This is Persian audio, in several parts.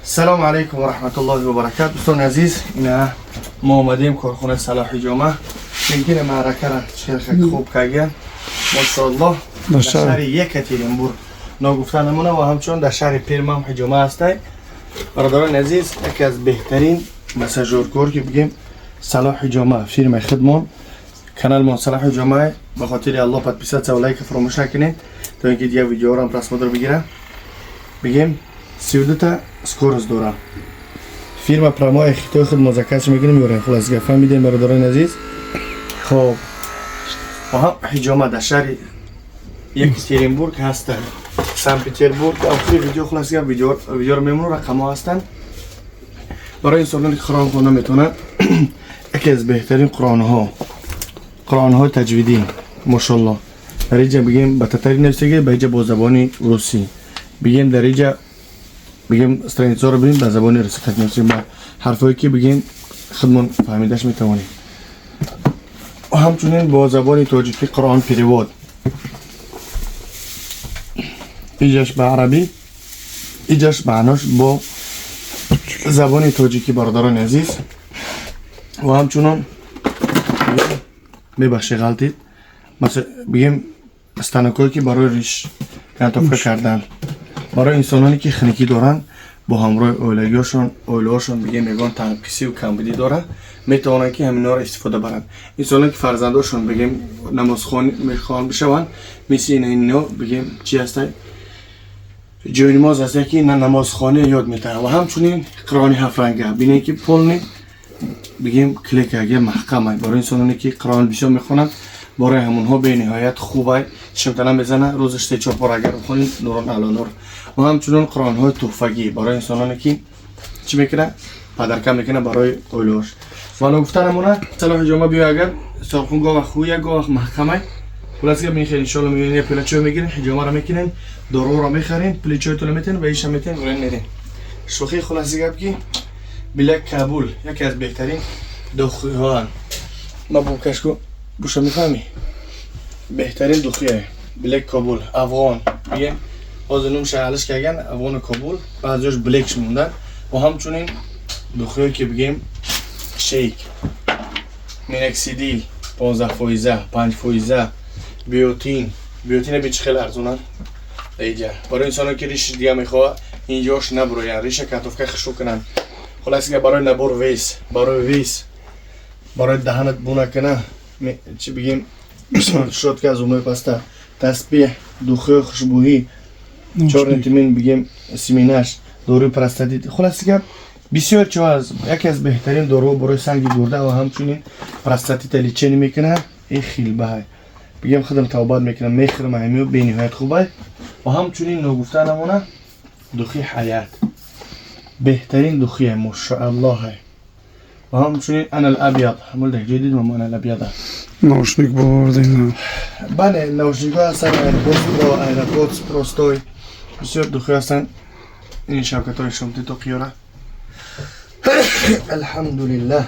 السلام عليكم ورحمة الله وبركاته. دوستان عزیز، اینا ما اومدیم کارخانه صلاح جامه. میگیم معرکه را شیخ خوب کردن ماشاءالله. در شهر یکاترینبورگ نگفته نمونه و همچنان در شهر پیرمام جامه هستی. برادران عزیز، یکی از بهترین مساجورکار که بگیم صلاح جامه فیرم خدمات کانال ما صلاح جامه. به خاطر الله подписаться و لایک فراموش نکنید تا اینکه دیگه ویدیو را پراسمودر بگیره. بگیم 32 تا скорость داره. فیرما پرامای خیلی خدمات زکاتش میگیریم میورن. خلاص گفتم میدیم برادران عزیز. خب ها حجامه در شهر یکاترینبورگ هست. سن پتربورگ. آخری ویدیو خلاص گفتم ویدیو رو میمونه رقم ها هستن. برای انسانانی که قرآن خونده میتونه یکی از بهترین قرآن ها تجویدی ماشاءالله. در اینجا بگیم بطتری نوشته به اینجا با زبانی روسی. بگیم در اینجا بگیم استرانیزا رو ببین به زبانی روسی خط نوشته. با حرفایی که بگیم خودمون فهمیدش میتونیم. و همچنین با زبانی تاجیکی قرآن پیرواد. اینجاش به عربی، اینجاش معناش با زبانی تاجیکی برادران عزیز. و همچنان میبخشی غلطید مثلا بگیم استانکایی که برای ریش کنتافه کردن برای انسانانی که خنکی دارن با همراه اولیهاشون بگیم میگن تنفسی و کمبودی داره میتونن که همینا رو استفاده برن. انسانانی که فرزنداشون بگیم نمازخوان میخوان بشون مثل اینا بگیم چی هسته جای نماز هسته که نه نمازخانه یاد میتونه. و همچنین قرآن 7 رنگه بینید که پول بگیم کلیک اگه محکمه برای انسانانی که قرآن بسیار میخونن برای همونها به نهایت خوبه. شمتنم بزنه روزش 3-4 بار اگر بخونید نوران علی نور. و همچنین قرآن های تحفگی برای انسانانی که چی میکنه پدرکم میکنه برای اولوش. و نگفتن همونه صلاح جامه بیا اگر سالخون گاه خویه گاه محکمه. خلاص که خیلی انشالله میبینید پلیچو میگیرین حجامه رو میکنین دارو رو میخرین پلیچویتون رو میتین و ایش هم میتین ورین میرین. شوخی خلاصی گپ که بلک کابل یکی از بهترین دخوی ها ما بو کشکو بوشا میفهمی بهترین دخویه بلک کابل افغان بگیم آزنوم شهرش کردن افغان کابل بعضیش بلکش موندن. و همچنین دخویی که بگیم شیک مینکسیدیل 15% 5% بیوتین بیچ خیلی ارزونن اینجا برای انسانان که ریش دیگه میخواه اینجاش نبروین ریش کتوفکه خشو کنن. خلاصی که برای نبور ویس برای دهنت بونه کنه چی بگیم شد که از اومه پسته تسبیح دوخه خوشبویی 4 انتیمین بگیم سیمینش داروی پرستاتیت. خلاصی که بسیار چو از یکی از بهترین دارو برای سنگ گرده و همچنین پرستاتیت لیچنی میکنه. این خیلی بهای بگیم خودم توبات میکنم میخرم همی و به نهایت خوبه. و همچنین نگفته نمونه دخی حیات بهترین دخیه ماشاءالله. و همچنین انا الابیض همول ده جدید و انا الابیض نوشنیک بردیم. بله نوشنیک ها هستن ایرپودز پروستوی بسیار دخیه هستن. این شبکت های شمتی تو قیاره الحمدلله.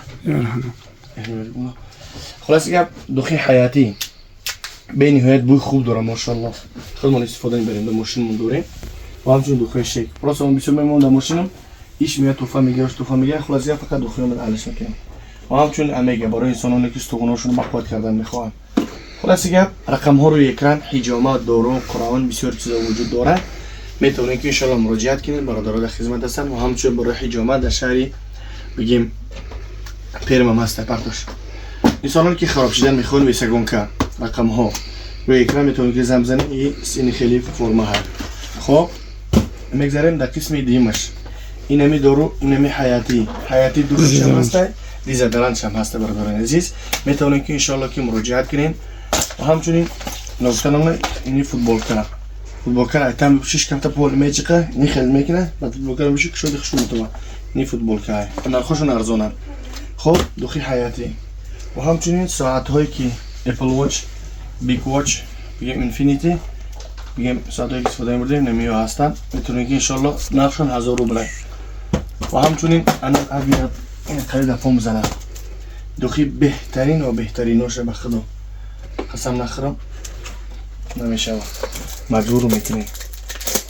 خلاصی که دخی حیاتی به نهایت بوی خوب داره ماشاءالله. خودمون استفاده میبریم در ماشینمون داریم. و همچنین دخوی شیک پروسا من بسیار میمون در ماشینم ایش میاد توفا میگه خلاصی فقط دخوی من علش میکنم. و همچنین امیگه برای انسانانی که استخوناشون بقوت کردن میخوان. خلاصی که رقم ها روی اکران حجامه دارو قرآن بسیار چیزا وجود داره. میتونید که ان شاء الله مراجعت کنید برادرها در خدمت هستن. و همچنین برای حجامه در شهری بگیم پیرمام هست پرتاش انسانانی که خراب شدن میخوان ویسگون که رقم ها روی اکران میتونید که زمزنه این خیلی فرما هست. خب میگذاریم در قسم دیمش این همی دارو این همی حیاتی دوستش هم هسته دیزدرانش هم هسته برادران عزیز. میتونید که انشالله که مراجعت کنین. و همچنین نگفتنم اینی فوتبالکر ایتم بشیش کمتا پول میچقه این خیلی میکنه بعد فوتبالکر بشی که شده خشون تو این فوتبالکر نرخوشون ارزونن. خب دخی حیاتی. و همچنین ساعت هایی که اپل واچ بیگ واچ بگیم اینفینیتی بگیم ساعت هایی که استفاده میبردیم نمیو هستن. میتونید که انشالله نرخشون 1000 روبله. و همچنین انا ابیض این خیلی دفعه میزنه دخی بهترین و بهتریناشه بخدا قسم نخورم نمیشه مجبور میکنیم.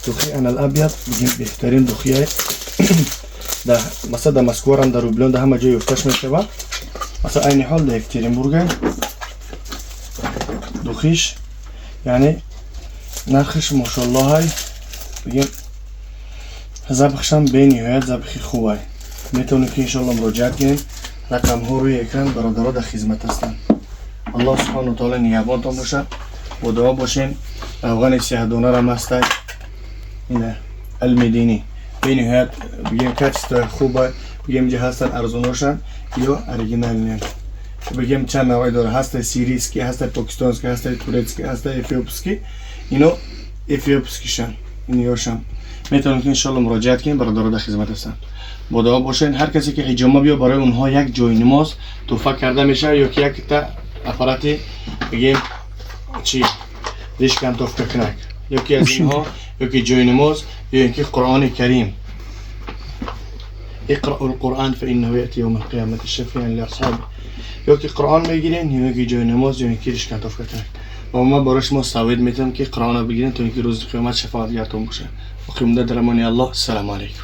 دخی انا الابیض بگیم بهترین دخیه ده مثلا ده مسکوارم در روبلون ده همه جای افتش میشود. مثلا این حال ده یکترینبورگ دوخیش یعنی نرخش ماشاءالله های بگیم زبخشم به نهایت زبخی خوبه. میتونیم که انشالله مراجعت کنیم. رقم ها روی اکران برادرها در خدمت هستند. الله سبحانه و تعالی نگهبانتان باشه. با دعا باشین. روغن سیاه دانه را هست. اینه المدینی به نهایت بگیم کچ خوبه. بگیم جه هستن ارزوناشن یا اریجینال نه. بگیم چند نوعی داره. هست سیریسکی، هست پاکستانسکی، هست تورکسکی، هست افیوپسکی. اینو افیوپسکیشن. اینیاشم میتونید که انشالله مراجعت کنید. برادرها در خدمت هستند. با دعا باشین. هر کسی که حجامه بیا برای اونها یک جای نماز تحفه کرده میشه یا که یک تا اپاراتی بگیم چی دیش کن تحفه کنک یا که از اینها یا که جای نماز یا اینکه قرآن کریم اقرأ القرآن فإنه يأتي يوم القيامة شفيعا لأصحابه یا که قرآن بگیرین یا که جای نماز یا اینکه دیش کن تحفه کنک و ما برایش ما ثابت میتونم که قرآن بگیرین تا اینکه روز قیامت شفاعت گرتون باشه. و قیمت در امان الله. السلام علیکم.